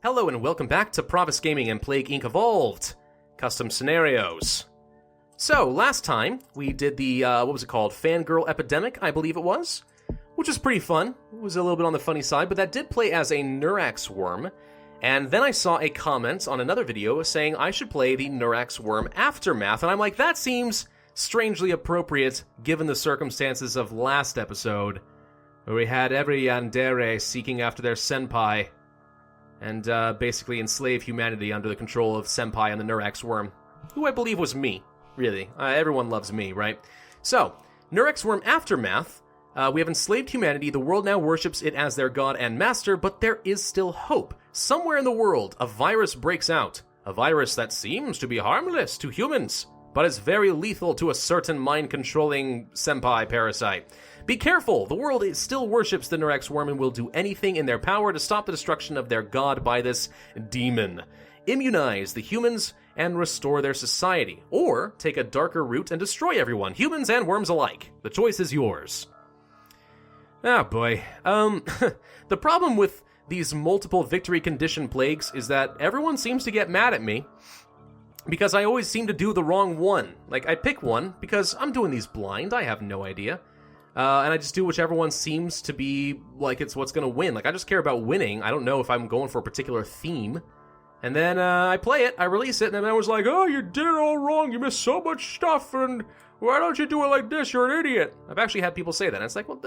Hello and welcome back to Pravus Gaming and Plague Inc. Evolved Custom Scenarios. So, last time we did the, what was it called? Fangirl Epidemic, I believe it was, which was pretty fun. It was a little bit on the funny side, but that did play as a Neurax worm. And then I saw a comment on another video saying I should play the Neurax worm Aftermath, and I'm like, that seems strangely appropriate given the circumstances of last episode, where we had every yandere seeking after their senpai, and basically enslave humanity under the control of Senpai and the Neurax worm, who I believe was me, really. Everyone loves me, right? So, Neurax worm Aftermath, we have enslaved humanity, the world now worships it as their god and master, but there is still hope. Somewhere in the world, a virus breaks out. A virus that seems to be harmless to humans, but is very lethal to a certain mind-controlling Senpai parasite. Be careful, the world still worships the Neurax worm and will do anything in their power to stop the destruction of their god by this demon. Immunize the humans and restore their society, or take a darker route and destroy everyone, humans and worms alike. The choice is yours. Ah, boy. The problem with these multiple victory condition plagues is that everyone seems to get mad at me because I always seem to do the wrong one. Like, I pick one because I'm doing these blind, I have no idea. And I just do whichever one seems to be like it's what's going to win. Like, I just care about winning. I don't know if I'm going for a particular theme. And then I play it, I release it, and then I was like, oh, you did it all wrong. You missed so much stuff, and why don't you do it like this? You're an idiot. I've actually had people say that. And it's like, well,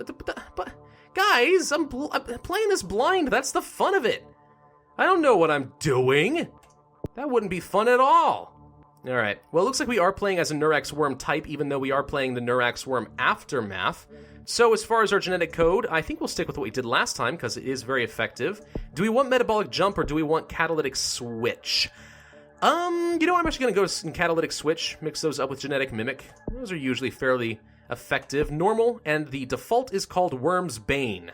but guys, I'm playing this blind. That's the fun of it. I don't know what I'm doing. That wouldn't be fun at all. All right. Well, it looks like we are playing as a Neurax worm type, even though we are playing the Neurax worm Aftermath. So as far as our genetic code, I think we'll stick with what we did last time, because it is very effective. Do we want metabolic jump, or do we want catalytic switch? You know what? I'm actually going to go in catalytic switch, mix those up with genetic mimic. Those are usually fairly effective. Normal, and the default is called Worm's Bane.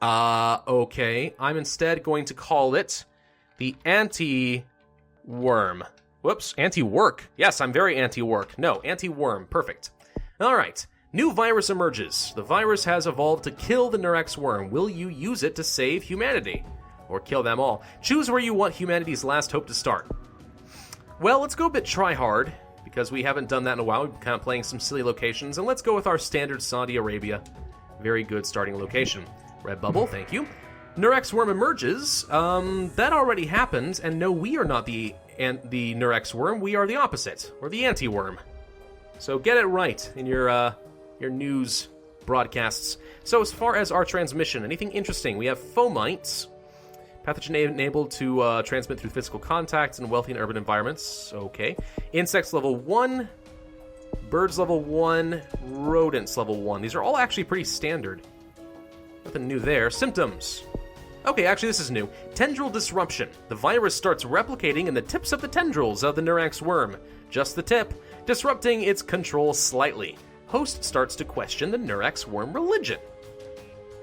Okay. I'm instead going to call it the anti-worm. Whoops, anti-work. Yes, I'm very anti-work. No, anti-worm. Perfect. All right. New virus emerges. The virus has evolved to kill the Neurax worm. Will you use it to save humanity? Or kill them all? Choose where you want humanity's last hope to start. Well, let's go a bit try-hard, because we haven't done that in a while. We've been kind of playing some silly locations, and let's go with our standard Saudi Arabia. Very good starting location. Red bubble, thank you. Neurax worm emerges. That already happened, and no, we are not the Neurax worm. We are the opposite, or the anti-worm. So get it right in your news broadcasts. So as far as our transmission, anything interesting? We have fomites, pathogen enabled to transmit through physical contact in wealthy and urban environments. Okay. Insects level 1, birds level 1, rodents level 1. These are all actually pretty standard. Nothing new there. Symptoms. Okay, actually this is new. Tendril disruption. The virus starts replicating in the tips of the tendrils of the Neurax worm. Just the tip, disrupting its control slightly. Host starts to question the Neurax worm religion.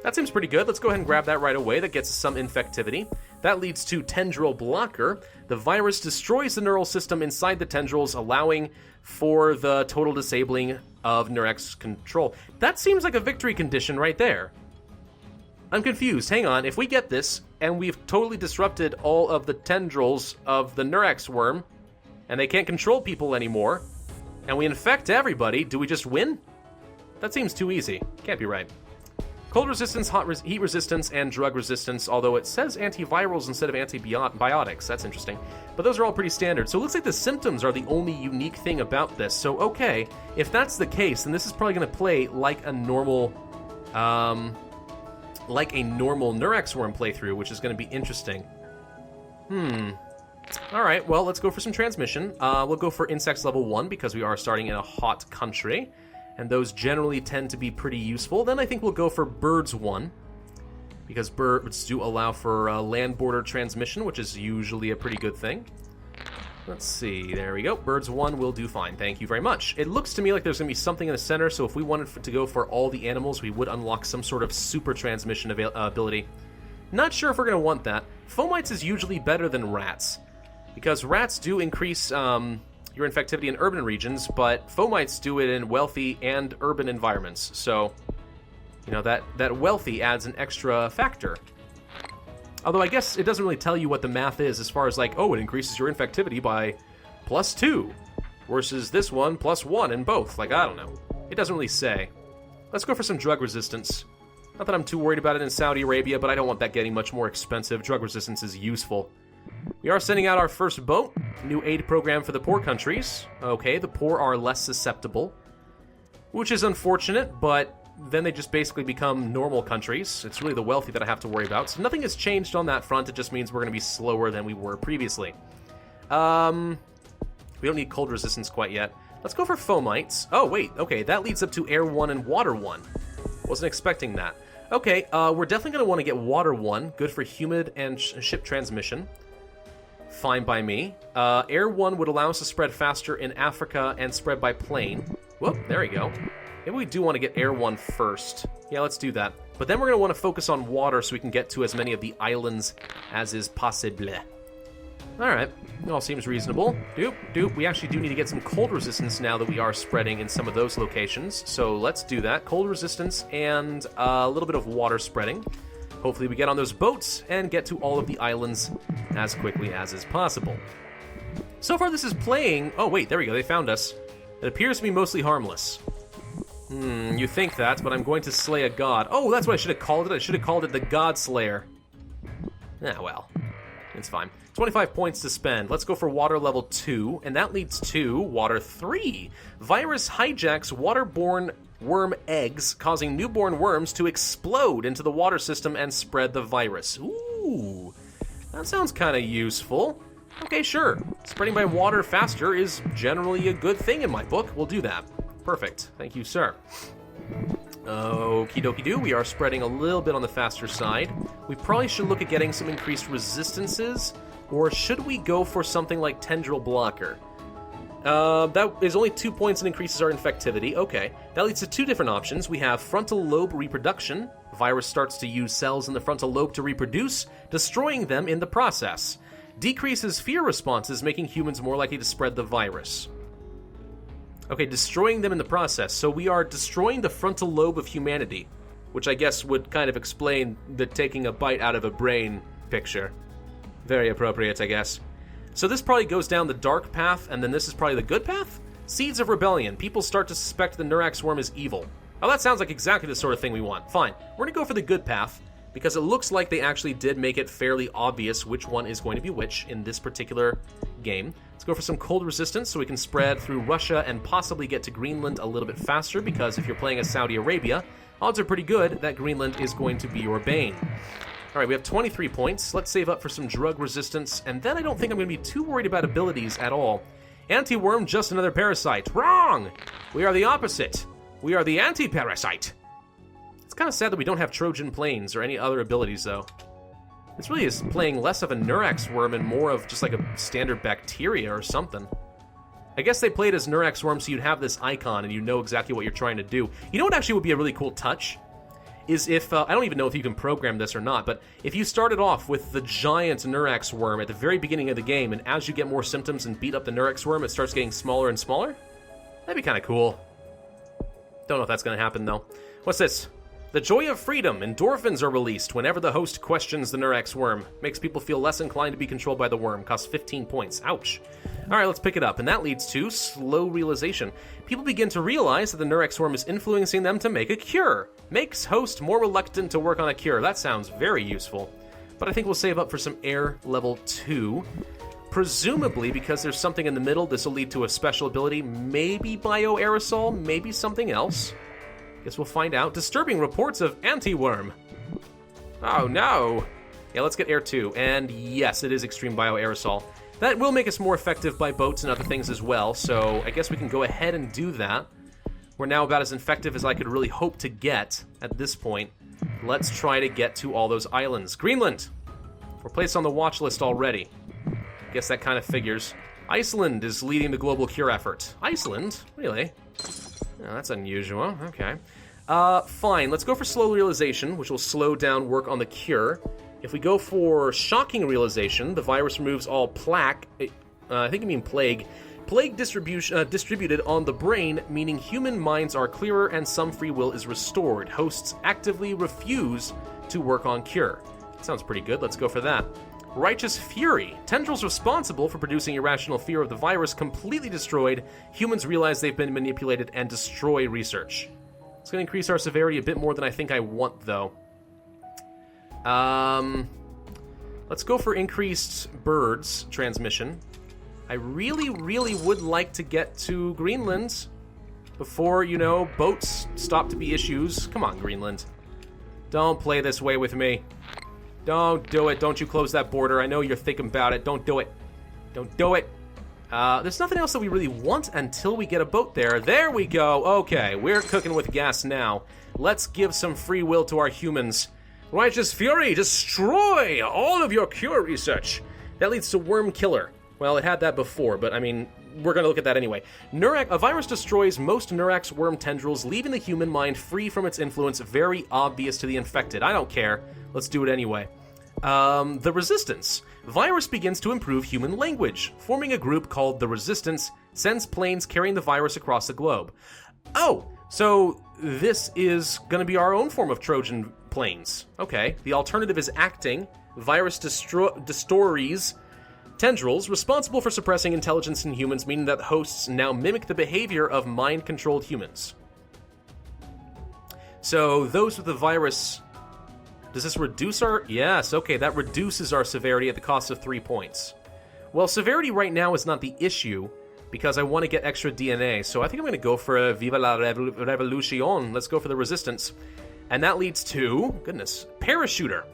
That seems pretty good. Let's go ahead and grab that right away. That gets some infectivity. That leads to tendril blocker. The virus destroys the neural system inside the tendrils, allowing for the total disabling of Neurax control. That seems like a victory condition right there. I'm confused. Hang on. If we get this, and we've totally disrupted all of the tendrils of the Neurax worm, and they can't control people anymore, and we infect everybody, do we just win? That seems too easy. Can't be right. Cold resistance, heat resistance, and drug resistance, although it says antivirals instead of antibiotics. That's interesting. But those are all pretty standard. So it looks like the symptoms are the only unique thing about this. So, okay, if that's the case, then this is probably going to play like a normal Neurax worm playthrough, which is going to be interesting. Alright, well, let's go for some transmission. We'll go for insects level 1, because we are starting in a hot country, and those generally tend to be pretty useful. Then I think we'll go for birds 1, because birds do allow for land border transmission, which is usually a pretty good thing. Let's see, there we go. Birds 1 will do fine, thank you very much. It looks to me like there's going to be something in the center, so if we wanted to go for all the animals, we would unlock some sort of super transmission ability. Not sure if we're going to want that. Fomites is usually better than rats, because rats do increase your infectivity in urban regions, but fomites do it in wealthy and urban environments. So, you know, that wealthy adds an extra factor. Although I guess it doesn't really tell you what the math is as far as like, oh, it increases your infectivity by +2 versus this one +1 in both. Like, I don't know. It doesn't really say. Let's go for some drug resistance. Not that I'm too worried about it in Saudi Arabia, but I don't want that getting much more expensive. Drug resistance is useful. We are sending out our first boat. New aid program for the poor countries. Okay, the poor are less susceptible, which is unfortunate, but then they just basically become normal countries. It's really the wealthy that I have to worry about. So nothing has changed on that front. It just means we're going to be slower than we were previously. We don't need cold resistance quite yet. Let's go for fomites. Oh, wait. Okay, that leads up to air 1 and water 1. Wasn't expecting that. Okay, we're definitely going to want to get water 1. Good for humid and ship transmission. Fine by me. Air 1 would allow us to spread faster in Africa and spread by plane. Whoop, there we go. Maybe we do want to get Air 1 first. Yeah, let's do that. But then we're going to want to focus on water so we can get to as many of the islands as is possible. Alright, it all seems reasonable. Doop. We actually do need to get some cold resistance now that we are spreading in some of those locations. So let's do that. Cold resistance and a little bit of water spreading. Hopefully we get on those boats and get to all of the islands as quickly as is possible. So far this is playing... Oh wait, there we go, they found us. It appears to be mostly harmless. You think that, but I'm going to slay a god. Oh, that's what I should have called it. I should have called it the God Slayer. Ah, well. It's fine. 25 points to spend. Let's go for water level 2, and that leads to water 3. Virus hijacks waterborne worm eggs, causing newborn worms to explode into the water system and spread the virus. Ooh, that sounds kind of useful. Okay, sure. Spreading by water faster is generally a good thing in my book. We'll do that. Perfect. Thank you, sir. Okie dokie do. We are spreading a little bit on the faster side. We probably should look at getting some increased resistances, or should we go for something like Tendril Blocker? That is only 2 points and increases our infectivity. Okay. That leads to 2 different options. We have Frontal Lobe Reproduction. Virus starts to use cells in the frontal lobe to reproduce, destroying them in the process. Decreases fear responses, making humans more likely to spread the virus. Okay, destroying them in the process. So we are destroying the frontal lobe of humanity, which I guess would kind of explain the taking a bite out of a brain picture. Very appropriate, I guess. So this probably goes down the dark path, and then this is probably the good path? Seeds of Rebellion. People start to suspect the Neurax worm is evil. Oh, that sounds like exactly the sort of thing we want. Fine. We're going to go for the good path, because it looks like they actually did make it fairly obvious which one is going to be which in this particular game. Let's go for some cold resistance so we can spread through Russia and possibly get to Greenland a little bit faster, because if you're playing as Saudi Arabia, odds are pretty good that Greenland is going to be your bane. Alright, we have 23 points. Let's save up for some drug resistance, and then I don't think I'm going to be too worried about abilities at all. Anti-worm, just another parasite. Wrong! We are the opposite. We are the anti-parasite. It's kind of sad that we don't have Trojan planes or any other abilities, though. This really is playing less of a Neurax worm and more of just like a standard bacteria or something. I guess they played as Neurax worm so you'd have this icon and you know exactly what you're trying to do. You know what actually would be a really cool touch? Is if, I don't even know if you can program this or not, but if you started off with the giant Neurax worm at the very beginning of the game, and as you get more symptoms and beat up the Neurax worm, it starts getting smaller and smaller? That'd be kind of cool. Don't know if that's going to happen, though. What's this? The joy of freedom. Endorphins are released whenever the host questions the Neurax worm. Makes people feel less inclined to be controlled by the worm. Costs 15 points. Ouch. Alright, let's pick it up. And that leads to slow realization. People begin to realize that the Neurax worm is influencing them to make a cure. Makes host more reluctant to work on a cure. That sounds very useful. But I think we'll save up for some air level 2. Presumably, because there's something in the middle, this will lead to a special ability. Maybe bioaerosol, maybe something else. Guess we'll find out. Disturbing reports of anti-worm. Oh no. Yeah, let's get air 2. And yes, it is extreme bioaerosol. That will make us more effective by boats and other things as well, so I guess we can go ahead and do that. We're now about as effective as I could really hope to get at this point. Let's try to get to all those islands. Greenland! We're placed on the watch list already. Guess that kind of figures. Iceland is leading the global cure effort. Iceland? Really? Oh, that's unusual. Okay. Fine. Let's go for slow realization, which will slow down work on the cure. If we go for shocking realization, the virus removes all plaque. I think you mean plague. Plague distributed on the brain, meaning human minds are clearer and some free will is restored. Hosts actively refuse to work on cure. Sounds pretty good. Let's go for that. Righteous Fury. Tendrils responsible for producing irrational fear of the virus completely destroyed. Humans realize they've been manipulated and destroy research. It's going to increase our severity a bit more than I think I want, though. Let's go for increased birds transmission. I really, really would like to get to Greenland before, boats stop to be issues. Come on, Greenland. Don't play this way with me. Don't do it. Don't you close that border. I know you're thinking about it. Don't do it. Don't do it. There's nothing else that we really want until we get a boat there. There we go. Okay, we're cooking with gas now. Let's give some free will to our humans. Righteous Fury, destroy all of your cure research. That leads to Worm Killer. Well, it had that before, but I mean, we're going to look at that anyway. Neurax, a virus destroys most Neurax worm tendrils, leaving the human mind free from its influence, very obvious to the infected. I don't care. Let's do it anyway. The Resistance. Virus begins to improve human language. Forming a group called the Resistance sends planes carrying the virus across the globe. Oh, so this is going to be our own form of Trojan planes. Okay. The alternative is acting. Virus destroys tendrils, responsible for suppressing intelligence in humans, meaning that hosts now mimic the behavior of mind-controlled humans. So those with the virus... Does this reduce our... Yes, okay, that reduces our severity at the cost of 3 points. Well, severity right now is not the issue, because I want to get extra DNA, so I think I'm going to go for a Viva la Revolution. Let's go for the Resistance. And that leads to... Goodness. Parachuter.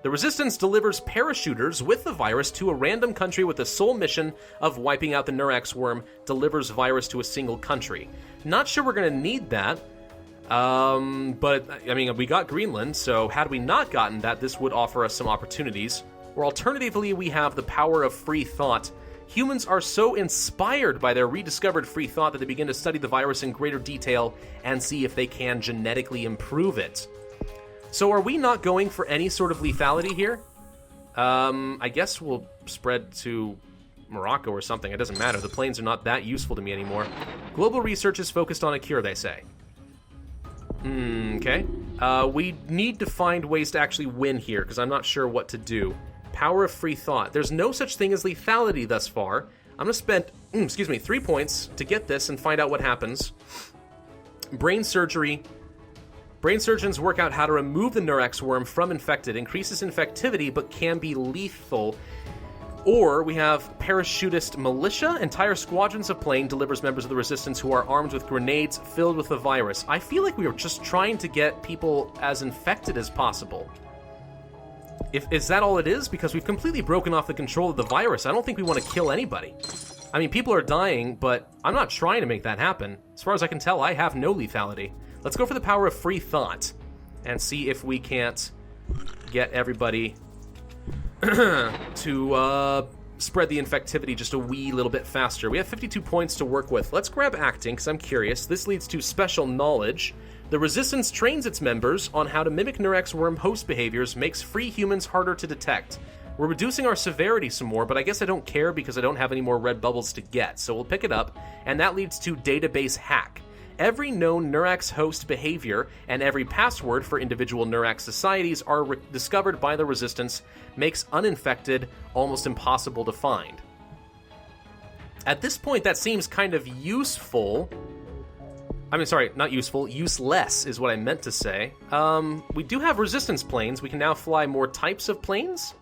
The Resistance delivers parachuters with the virus to a random country with the sole mission of wiping out the Neurax worm, delivers virus to a single country. Not sure we're going to need that. But, I mean, we got Greenland, so had we not gotten that, this would offer us some opportunities. Or alternatively, we have the power of free thought. Humans are so inspired by their rediscovered free thought that they begin to study the virus in greater detail and see if they can genetically improve it. So are we not going for any sort of lethality here? I guess we'll spread to Morocco or something. It doesn't matter. The planes are not that useful to me anymore. Global research is focused on a cure, they say. Okay. We need to find ways to actually win here, because I'm not sure what to do. Power of free thought. There's no such thing as lethality thus far. I'm going to spend, 3 points to get this and find out what happens. Brain surgery. Brain surgeons work out how to remove the Neurax worm from infected. Increases infectivity, but can be lethal. Or we have parachutist militia. Entire squadrons of plane delivers members of the Resistance who are armed with grenades filled with the virus. I feel like we were just trying to get people as infected as possible. Is that all it is? Because we've completely broken off the control of the virus. I don't think we want to kill anybody. I mean, people are dying, but I'm not trying to make that happen. As far as I can tell, I have no lethality. Let's go for the power of free thought and see if we can't get everybody to spread the infectivity just a wee little bit faster. We have 52 points to work with. Let's grab acting, because I'm curious. This leads to special knowledge. The Resistance trains its members on how to mimic Neurax worm host behaviors, makes free humans harder to detect. We're reducing our severity some more, but I guess I don't care because I don't have any more red bubbles to get, so we'll pick it up, and that leads to database hack. Every known Neurax host behavior and every password for individual Neurax societies are discovered by the Resistance, makes uninfected almost impossible to find. At this point, that seems kind of useful. I mean, sorry, not useful, useless is what I meant to say. We do have Resistance planes. We can now fly more types of planes.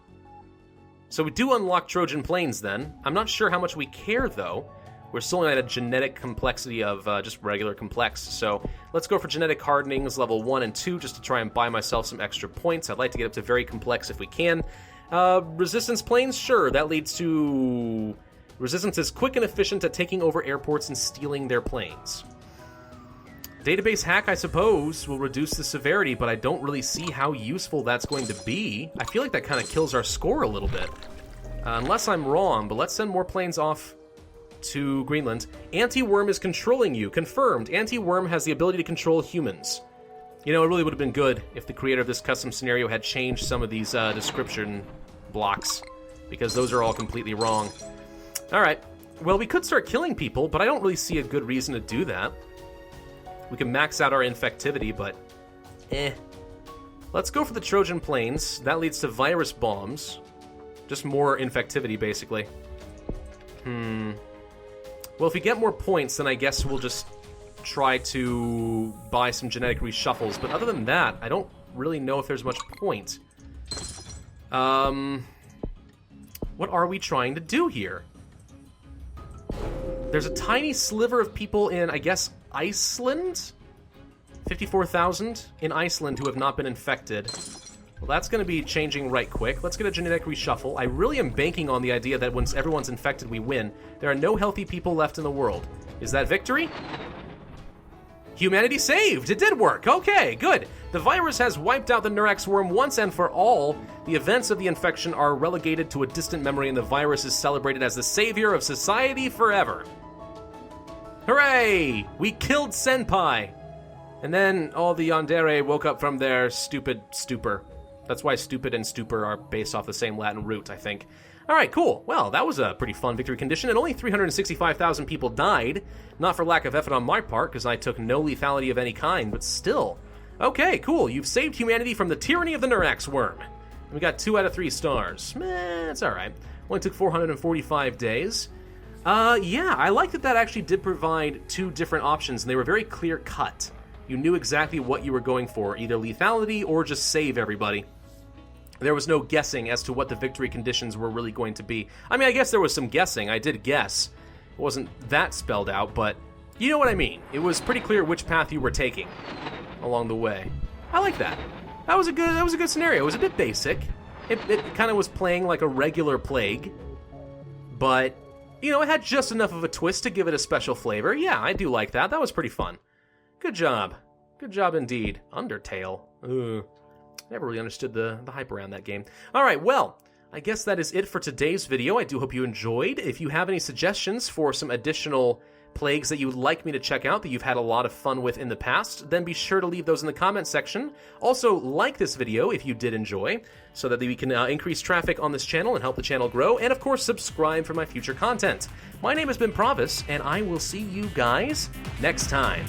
So we do unlock Trojan planes then. I'm not sure how much we care, though. We're still at a genetic complexity of just regular complex. So let's go for genetic hardenings level 1 and 2 just to try and buy myself some extra points. I'd like to get up to very complex if we can. Resistance planes, sure. That leads to... Resistance is quick and efficient at taking over airports and stealing their planes. Database hack, I suppose, will reduce the severity, but I don't really see how useful that's going to be. I feel like that kind of kills our score a little bit. Unless I'm wrong, but let's send more planes off to Greenland. Anti-worm is controlling you. Confirmed. Anti-worm has the ability to control humans. You know, it really would have been good if the creator of this custom scenario had changed some of these description blocks, because those are all completely wrong. Alright. Well, we could start killing people, but I don't really see a good reason to do that. We can max out our infectivity, but Let's go for the Trojan Plains. That leads to virus bombs. Just more infectivity, basically. Well, if we get more points, then I guess we'll just try to buy some genetic reshuffles. But other than that, I don't really know if there's much point. What are we trying to do here? There's a tiny sliver of people in, I guess, Iceland? 54,000 in Iceland who have not been infected. Well, that's going to be changing right quick. Let's get a genetic reshuffle. I really am banking on the idea that once everyone's infected, we win. There are no healthy people left in the world. Is that victory? Humanity saved! It did work! Okay, good. The virus has wiped out the Neurax worm once and for all. The events of the infection are relegated to a distant memory, and the virus is celebrated as the savior of society forever. Hooray! We killed Senpai! And then all the Yandere woke up from their stupid stupor. That's why stupid and stupor are based off the same Latin root, I think. Alright, cool. Well, that was a pretty fun victory condition, and only 365,000 people died. Not for lack of effort on my part, because I took no lethality of any kind, but still. Okay, cool. You've saved humanity from the tyranny of the Neurax worm. We got 2 out of 3 stars. It's alright. Only took 445 days. Yeah, I like that actually did provide 2 different options, and they were very clear-cut. You knew exactly what you were going for, either lethality or just save everybody. There was no guessing as to what the victory conditions were really going to be. I mean, I guess there was some guessing. I did guess. It wasn't that spelled out, but you know what I mean. It was pretty clear which path you were taking along the way. I like that. That was a good scenario. It was a bit basic. It kind of was playing like a regular plague, but you know, it had just enough of a twist to give it a special flavor. Yeah, I do like that. That was pretty fun. Good job. Good job indeed. Undertale. Never really understood the hype around that game. Alright, well, I guess that is it for today's video. I do hope you enjoyed. If you have any suggestions for some additional plagues that you would like me to check out that you've had a lot of fun with in the past, then be sure to leave those in the comment section. Also, like this video if you did enjoy, so that we can increase traffic on this channel and help the channel grow, and of course, subscribe for my future content. My name has been Pravus, and I will see you guys next time.